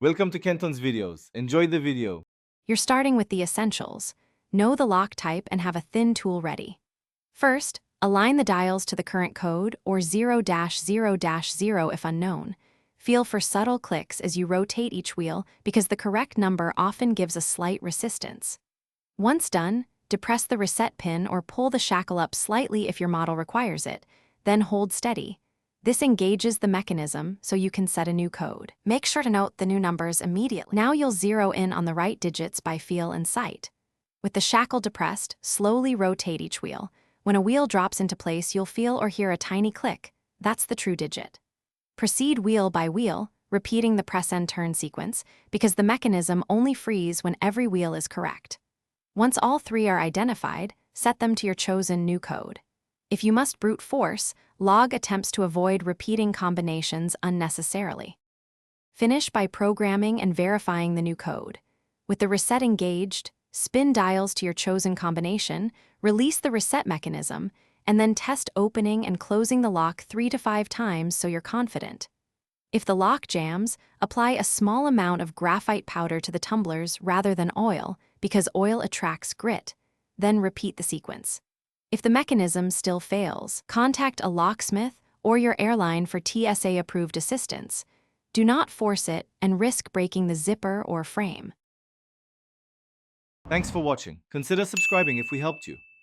Welcome to Kenton's videos. Enjoy the video. You're starting with the essentials. Know the lock type and have a thin tool ready. First, align the dials to the current code or 0-0-0 if unknown. Feel for subtle clicks as you rotate each wheel because the correct number often gives a slight resistance. Once done, depress the reset pin or pull the shackle up slightly if your model requires it, then hold steady. This engages the mechanism so you can set a new code. Make sure to note the new numbers immediately. Now you'll zero in on the right digits by feel and sight. With the shackle depressed, slowly rotate each wheel. When a wheel drops into place, you'll feel or hear a tiny click. That's the true digit. Proceed wheel by wheel, repeating the press and turn sequence, because the mechanism only frees when every wheel is correct. Once all three are identified, set them to your chosen new code. If you must brute force, log attempts to avoid repeating combinations unnecessarily. Finish by programming and verifying the new code. With the reset engaged, spin dials to your chosen combination, release the reset mechanism, and then test opening and closing the lock 3 to 5 times so you're confident. If the lock jams, apply a small amount of graphite powder to the tumblers rather than oil because oil attracts grit. Then repeat the sequence. If the mechanism still fails, contact a locksmith or your airline for TSA-approved assistance. Do not force it and risk breaking the zipper or frame. Thanks for watching. Consider subscribing if we helped you.